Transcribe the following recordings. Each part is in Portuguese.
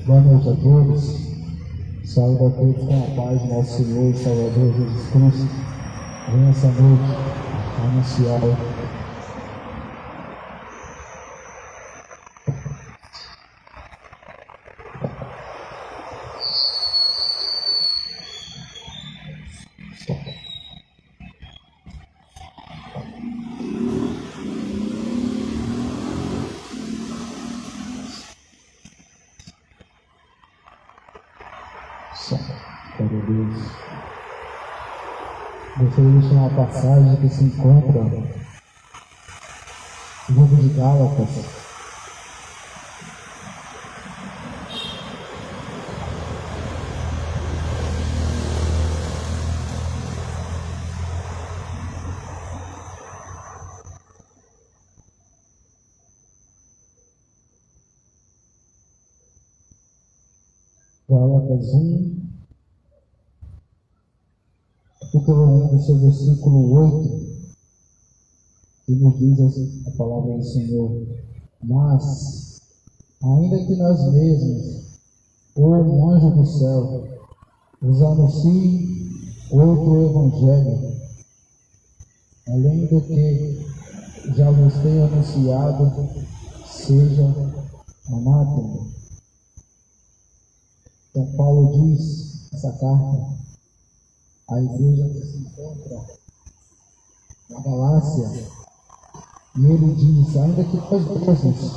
Boa noite a todos. Saúde a todos com a paz do nosso Senhor e Salvador Jesus Cristo. Venha essa noite anunciar Gostaria de deixar uma passagem que se encontra no livro de Gálatas. Gálatas 1, capítulo 1, do seu versículo 8, que nos diz assim, a palavra do Senhor: mas, ainda que nós mesmos, ou um anjo do céu, vos anuncie outro evangelho, além do que já vos tenho anunciado, seja anátema. Então Paulo diz essa carta à igreja que se encontra na Galácia, e ele diz: ainda que nós mesmos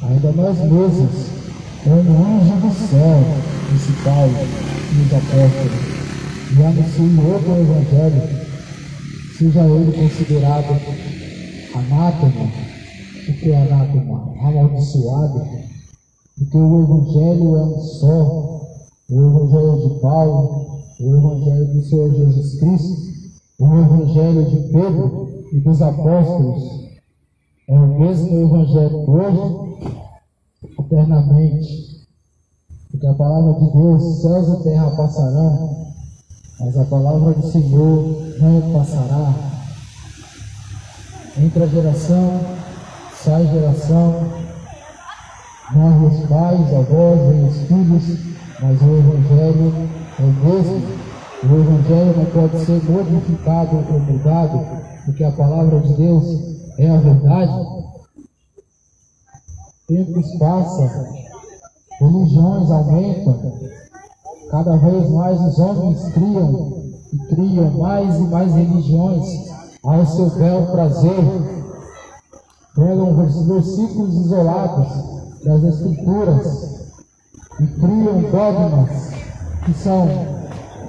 ainda nós mesmos, como anjo do céu, disse Paulo e os apóstolos, e anunciei outro evangelho, seja ele considerado anátema. O que é anátema? Amaldiçoado. Porque o evangelho é um só: o evangelho de Paulo, o evangelho do Senhor Jesus Cristo, o evangelho de Pedro e dos apóstolos. É o mesmo evangelho hoje, eternamente. Porque a palavra de Deus, céus e terra passarão, mas a palavra do Senhor não passará. Entra geração, sai geração, morre os pais, avós, vêm os filhos, mas o evangelho é o mesmo. O evangelho não pode ser modificado ou mudado, porque a palavra de Deus é a verdade. Tempos passam, religiões aumentam, cada vez mais os homens criam mais e mais religiões ao seu bel prazer. Pegam versículos isolados das Escrituras e criam dogmas que são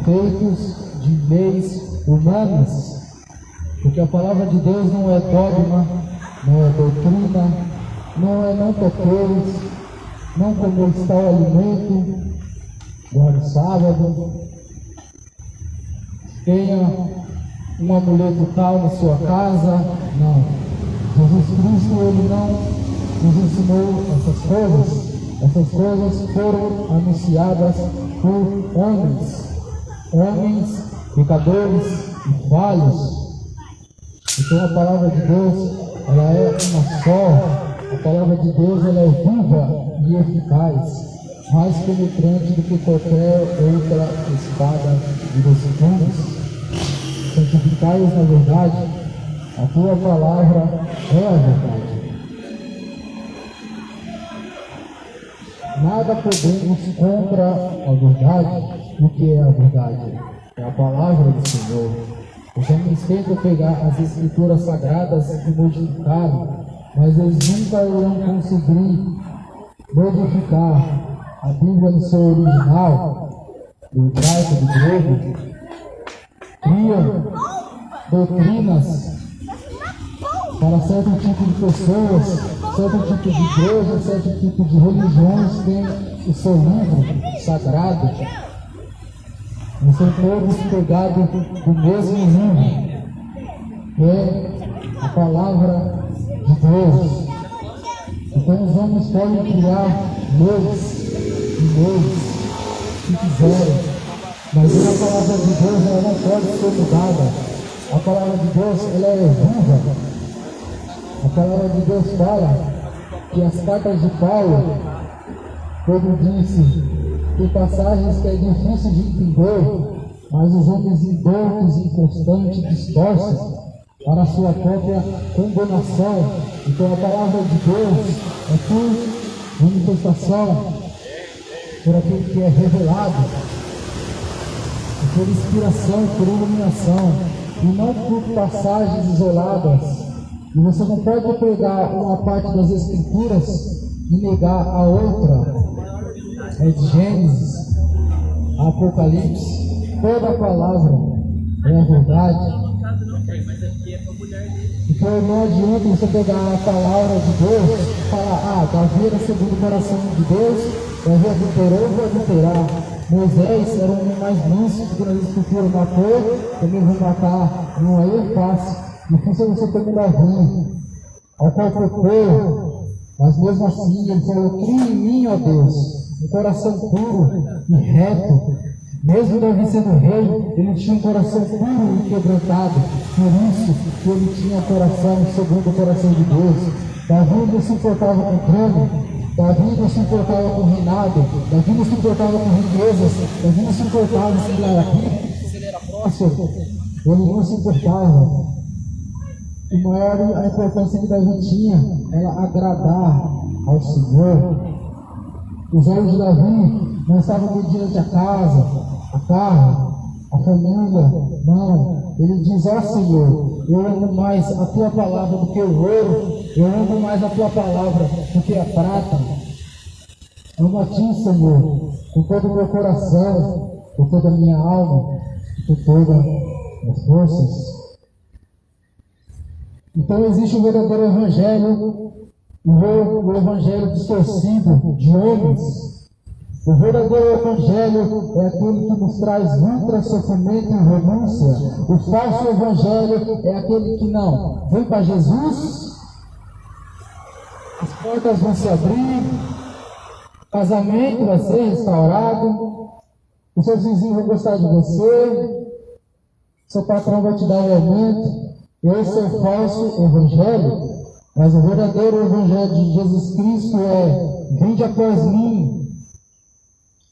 feitos de leis humanas, porque a palavra de Deus não é dogma, não é doutrina, não toqueis, não comer tal alimento, guarde o sábado, tenha um amuleto tal na sua casa. Não. Jesus Cristo, ele não nos ensinou essas coisas. Essas coisas foram anunciadas por homens pecadores e falhos. Então a palavra de Deus, ela é uma só. A palavra de Deus, ela é viva e eficaz, mais penetrante do que qualquer outra espada de 2 gumes. cais na verdade, a tua palavra é a verdade. Nada podemos contra a verdade. O que é a verdade? É a palavra do Senhor. Os homens tentam pegar as escrituras sagradas e modificar, mas eles nunca irão conseguir modificar a Bíblia no seu original, do hebraico, do grego. Criam doutrinas para certo tipo de pessoas, certo tipo de igreja, certo tipo de religiões tem o seu livro sagrado. Nós somos todos pegados do mesmo livro, que é a palavra de Deus. Então os homens podem criar leis e leis que quiserem, mas a palavra de Deus ela não pode ser mudada. A palavra de Deus ela é viva. A palavra de Deus fala que as cartas de Paulo, quando disse tem passagens que é difícil de entender, mas os homens indoutos e inconstantes distorcem para a sua própria condenação. Então a palavra de Deus é por manifestação, por aquilo que é revelado, por inspiração, por iluminação, e não por passagens isoladas. E você não pode pegar uma parte das Escrituras e negar a outra. É de Gênesis a Apocalipse, toda a palavra é a verdade. Então não adianta você pegar a palavra de Deus e falar, Davi era segundo o coração de Deus, Davi adulterou, vou adulterar. Moisés era um homem mais manso, porque nas Escrituras matou, também vou matar. Não, aí é fácil. Difícil você ter Davi, ao qual propôs, mas mesmo assim ele falou, cria em mim, ó Deus, um coração puro e reto. Mesmo Davi sendo rei, ele tinha um coração puro e quebrantado. Por isso que ele tinha um coração segundo o coração de Deus. Davi não se importava com o trono, Davi não se importava com o reinado, Davi não se importava com riquezas, Davi não se importava se ele era rico, se ele era próspero, ele não se importava. E maior a importância que Davi tinha era agradar ao Senhor. Os olhos de Davi não estavam mediante a casa, a carro, a família, não. Ele diz, Senhor, eu amo mais a tua palavra do que o ouro, eu amo mais a tua palavra do que a prata. Amo a ti, Senhor, com todo o meu coração, com toda a minha alma, com todas as forças. Então existe o verdadeiro evangelho e o evangelho distorcido de homens. O verdadeiro evangelho é aquele que nos traz luta, sofrimento e renúncia. O falso evangelho é aquele que não vem para Jesus, as portas vão se abrir, o casamento vai ser restaurado, os seus vizinhos vão gostar de você, seu patrão vai te dar um aumento. Esse é o falso evangelho. Mas o verdadeiro evangelho de Jesus Cristo é: vinde após mim,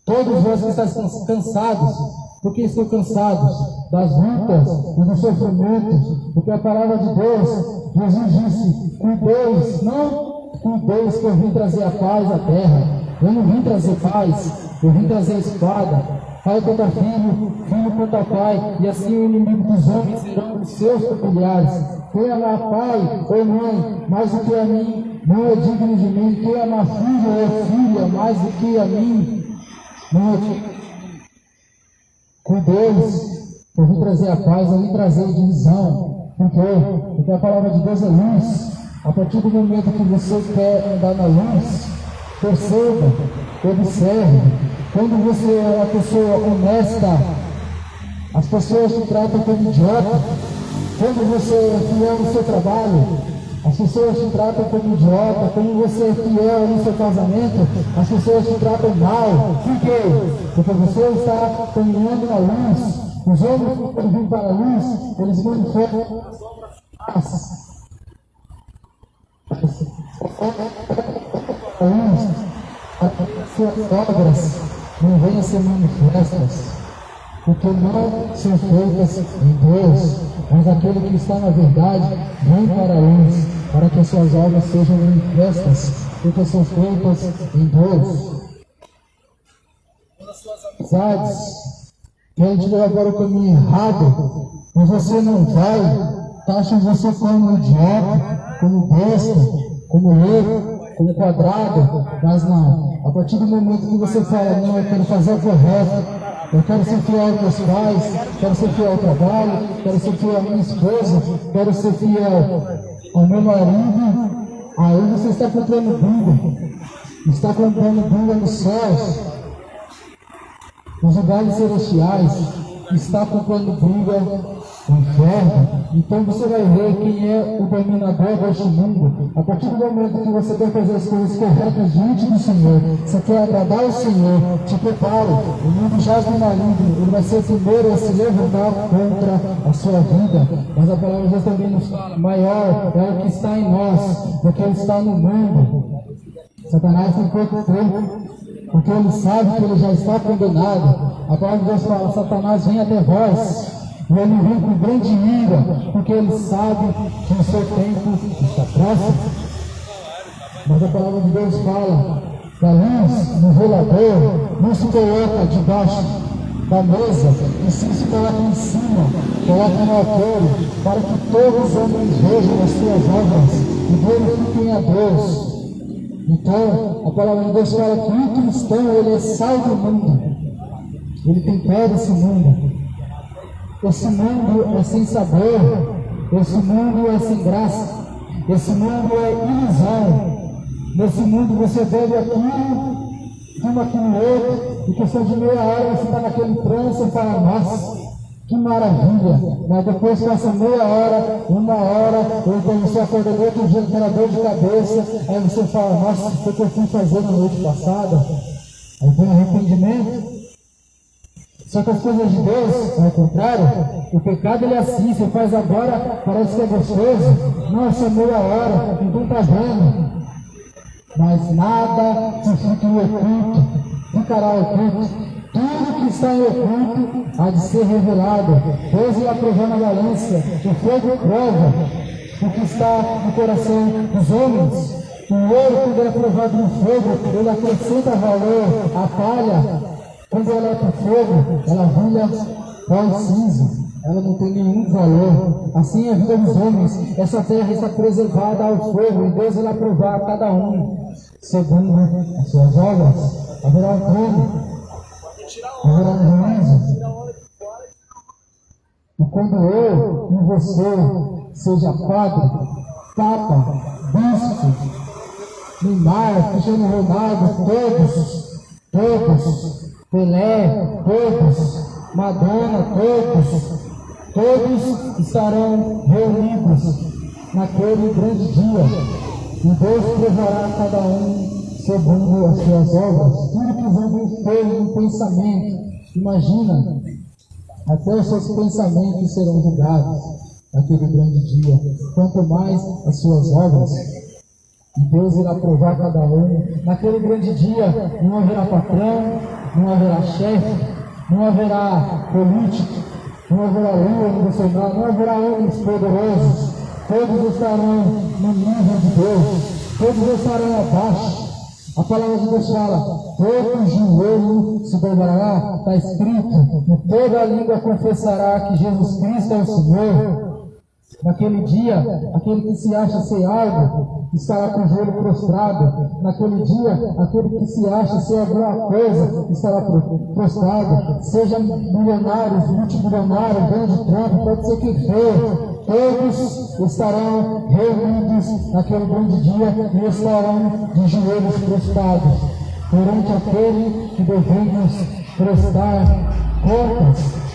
todos vós que estáis cansados. Por que estão cansados? Das lutas e dos sofrimentos. Porque a palavra de Deus, Jesus disse, cuideis, não cuideis que eu vim trazer a paz à terra. Eu não vim trazer paz, eu vim trazer a espada. Pai contra filho, filho contra pai, e assim o inimigo dos homens serão os seus familiares. Quem amar pai ou mãe mais do que a mim, não é digno de mim. Quem amar filho ou filha mais do que a mim, não é digno de mim. Com Deus, eu vim trazer a paz, eu vim trazer divisão. Por quê? Porque a palavra de Deus é luz. A partir do momento que você quer andar na luz, perceba, observe. Quando você é uma pessoa honesta, as pessoas te tratam como idiota. Quando você é fiel no seu trabalho, as pessoas te tratam como idiota. Quando você é fiel no seu casamento, as pessoas te tratam mal. Por quê? Porque você está caminhando na luz. Os homens, quando vêm para a luz, eles manifestam as obras a luz, as suas obras não venham a ser manifestas, porque não são feitas em Deus. mas aquele que está na verdade vem para a luz, para que as suas obras sejam manifestas, porque são feitas em Deus. Amizades querem te levar para o caminho errado, mas você não vai, taxam você como idiota, como besta, como louco, como quadrado, mas não. A partir do momento que você fala, não, eu quero fazer o correto, eu quero ser fiel aos meus pais, quero ser fiel ao trabalho, quero ser fiel à minha esposa, quero ser fiel ao meu marido, aí você está comprando bingo, está comprando bingo nos céus, nos lugares celestiais, está comprando briga no inferno. Então você vai ver quem é o dominador deste mundo. A partir do momento que você quer fazer as coisas corretas diante do Senhor, você quer agradar o Senhor, te prepare, o mundo jaz no maligno, ele vai ser o primeiro a se levantar contra a sua vida. Mas a palavra de Deus também nos fala, maior é o que está em nós do que está no mundo. Satanás tem pouco tempo, porque ele sabe que ele já está condenado. A palavra de Deus fala, Satanás vem até vós, e ele vem com grande ira, porque ele sabe que o seu tempo está próximo. Mas a palavra de Deus fala que a luz do velador não se coloca debaixo da mesa, e sim se coloca em cima, coloca no altar, para que todos os homens vejam as suas obras e glorifiquem a Deus. Então, a palavra de Deus fala que o cristão, ele é sal do mundo, ele tempera esse mundo. Esse mundo é sem sabor, esse mundo é sem graça, esse mundo é ilusão. Nesse mundo você bebe aquilo, fuma aquilo outro, e questão de meia hora você está naquele trânsito e fala, nossa, que maravilha. Mas depois passa meia hora, uma hora, ou então você acorda no outro dia com aquela dor de cabeça, aí você fala, nossa, o que eu fui fazer na noite passada? Aí vem arrependimento. Só que as coisas de Deus, ao contrário, o pecado ele é assim, você faz agora, parece que é gostoso, nossa, meia hora, ninguém está vendo. Mas nada que fica em oculto, ficará oculto. Tudo que está em oculto há de ser revelado. Deus irá provar na balança, o fogo prova o que está no coração dos homens. O ouro, quando é provado no fogo, ele acrescenta valor. A palha, quando ela é para o fogo, ela vira pó e cinza, ela não tem nenhum valor. Assim é a vida dos homens. Essa terra está preservada ao fogo, e Deus irá provar a cada um segundo as suas obras. Haverá um trono, haverá um juízo. E quando eu e você, seja padre, papa, bispo, Neymar, Cristiano Ronaldo, todos, Pelé, todos, Madonna, todos estarão reunidos naquele grande dia, e Deus provará a cada um segundo as suas obras. Tudo que os homens fez no pensamento, imagina, até os seus pensamentos serão julgados naquele grande dia, quanto mais as suas obras. E Deus irá provar cada um. Naquele grande dia não haverá patrão, não haverá chefe, não haverá político, não haverá lua no Bolsonaro, não haverá homens poderosos. Todos estarão no nível de Deus, todos estarão abaixo. A palavra de Deus fala, todo joelho se dobrará, está escrito, e toda língua confessará que Jesus Cristo é o Senhor. Naquele dia, aquele que se acha ser algo, estará com o joelho prostrado. Naquele dia, aquele que se acha ser alguma coisa, estará prostrado. Seja milionário, multimilionário, grande trampo, pode ser que for. Todos estarão reunidos naquele grande dia e estarão de joelhos prostrados perante aquele que devemos prestar contas.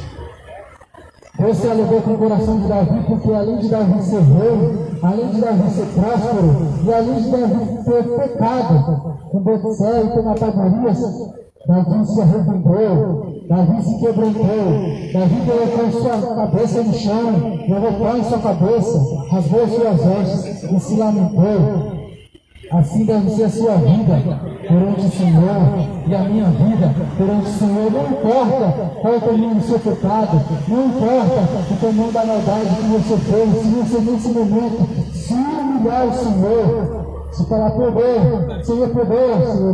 Deus se alegrou com o coração de Davi, porque além de Davi ser rei, além de Davi ser próspero, e além de Davi ter pecado com Betseba e ter matado Urias, Davi se arrependeu, Davi se quebrantou, Davi colocou sua cabeça no chão, levou pó em sua cabeça, rasgou suas vestes e se lamentou. Assim deve ser a sua vida perante o Senhor e a minha vida perante o Senhor. Não importa qual é o tamanho do seu pecado, não importa o tamanho da maldade que você fez, se você nesse momento se humilhar ao Senhor, se falar, perdoa, Senhor,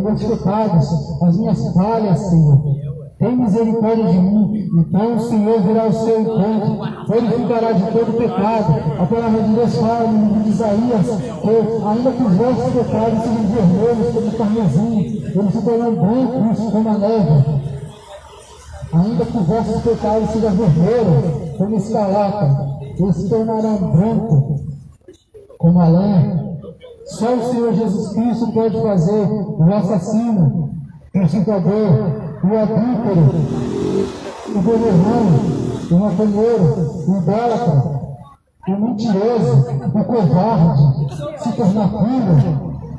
meus pecados, as minhas falhas, Senhor. Tem misericórdia de mim. Então o Senhor virá ao seu encontro, purificará de todo pecado. A palavra de Deus fala no livro de Isaías que ainda que os vossos pecados sejam vermelhos como carmesim, eles se tornam brancos como a neve. Ainda que os vossos pecados sejam vermelhos como escarlata, eles se tornarão brancos como a lã. Só o Senhor Jesus Cristo pode fazer o assassino, o estuprador, o adúltero, o governante, o maconheiro, o idólatra, o mentiroso, o covarde, se tornar puro.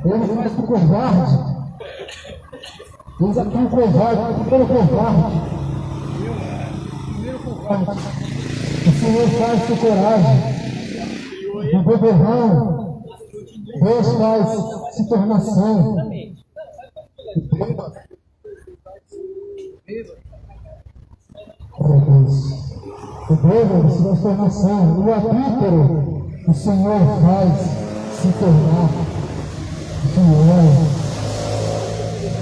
Ele faz o covarde. Eles aqui o covarde, pelo covarde. O Senhor faz com coragem. O governante, Deus faz se tornar santo. O bêbado se transformação, o adúltero, o Senhor faz se tornar fiel.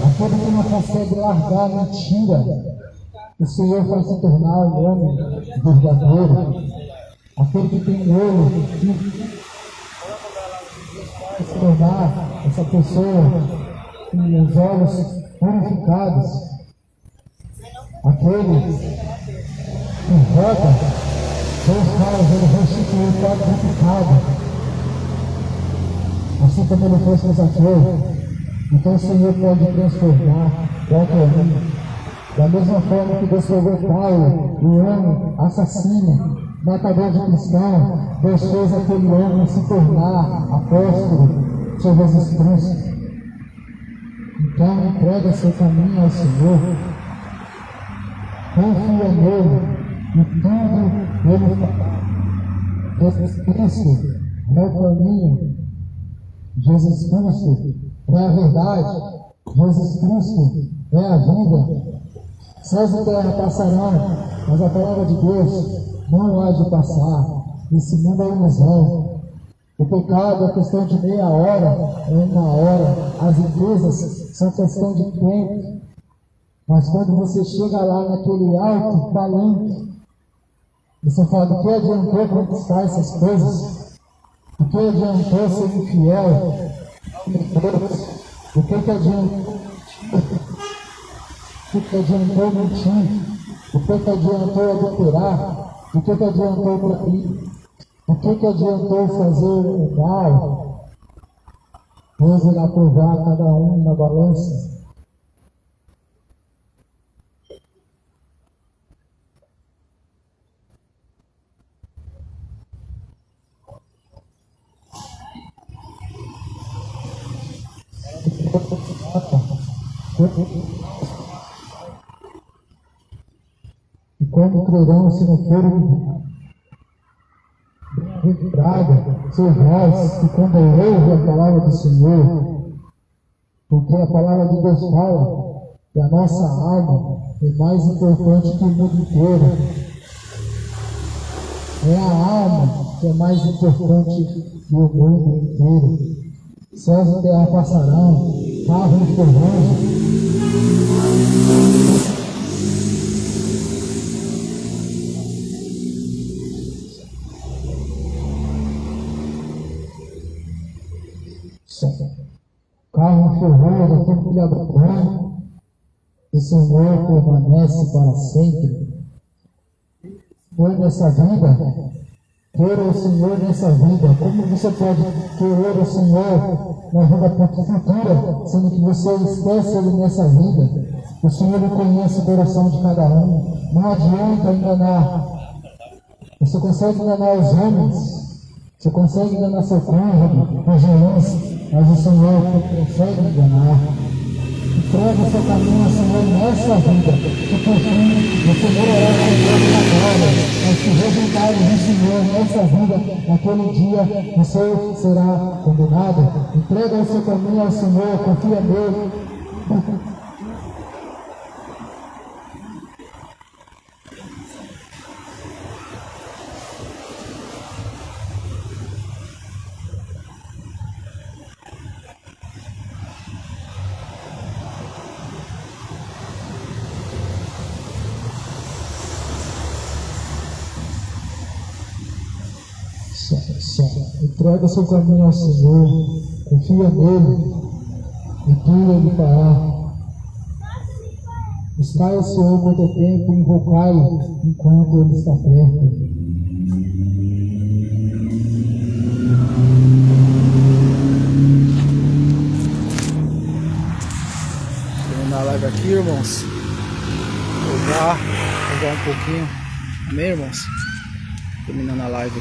Aquele que não consegue largar a mentira, o Senhor faz se tornar um homem verdadeiro. Aquele que tem olho, faz se tornar essa pessoa com os olhos purificados. Aquele que roga, Deus faz ele restituir todo o pecado. Assim como ele fez com Zaqueu. Então o Senhor pode transformar qualquer um. Da mesma forma que Deus pegou Paulo, o homem assassino, matador de cristão, Deus fez aquele homem se tornar apóstolo de Jesus Cristo. Então entrega seu caminho ao Senhor. Confia nele e tudo ele fará. Jesus Cristo é o caminho. Jesus Cristo é a verdade. Jesus Cristo é a vida. Céus e terra passarão, mas a palavra de Deus não há de passar. Esse mundo é ilusão. O pecado é questão de meia hora, é uma hora. As empresas são questão de tempo. Mas quando você chega lá naquele alto palanque, você fala, do que adiantou conquistar essas coisas? Do que adiantou ser infiel? Do que adiantou? O que adiantou mentir? O que adiantou adulterar? O que adiantou trair? O que adiantou fazer o mal? Deus irá provar cada um na balança. E como crerão se não forem bem-aventurada seus vós que quando ouve a palavra do Senhor, porque a palavra de Deus fala que a nossa alma é mais importante que o mundo inteiro. É a alma que é mais importante que o mundo inteiro. Céus e terra passarão, carros ferrando. Carro ferrando, aquele que abandona, o Senhor permanece para sempre. Foi nessa vida. Queira o Senhor nessa vida. Como você pode querer o Senhor na vida futura, sendo que você esquece Ele nessa vida? O Senhor conhece o coração de cada um. Não adianta enganar. Você consegue enganar os homens, você consegue enganar seu cônjuge, os juízes, mas o Senhor consegue enganar. Entrega o seu caminho ao Senhor nessa vida, que por fim você morará com Deus na glória, mas que resultados do Senhor nessa vida, naquele dia você será condenado. Entrega o seu caminho ao Senhor, confia nele. Entrega seu caminho ao Senhor, confia nele e tudo ele fará. Buscai o Senhor quanto é tempo, invocai-o enquanto ele está perto. Terminar a live aqui, irmãos. Jogar um pouquinho. Amém, irmãos? Terminando a live aqui.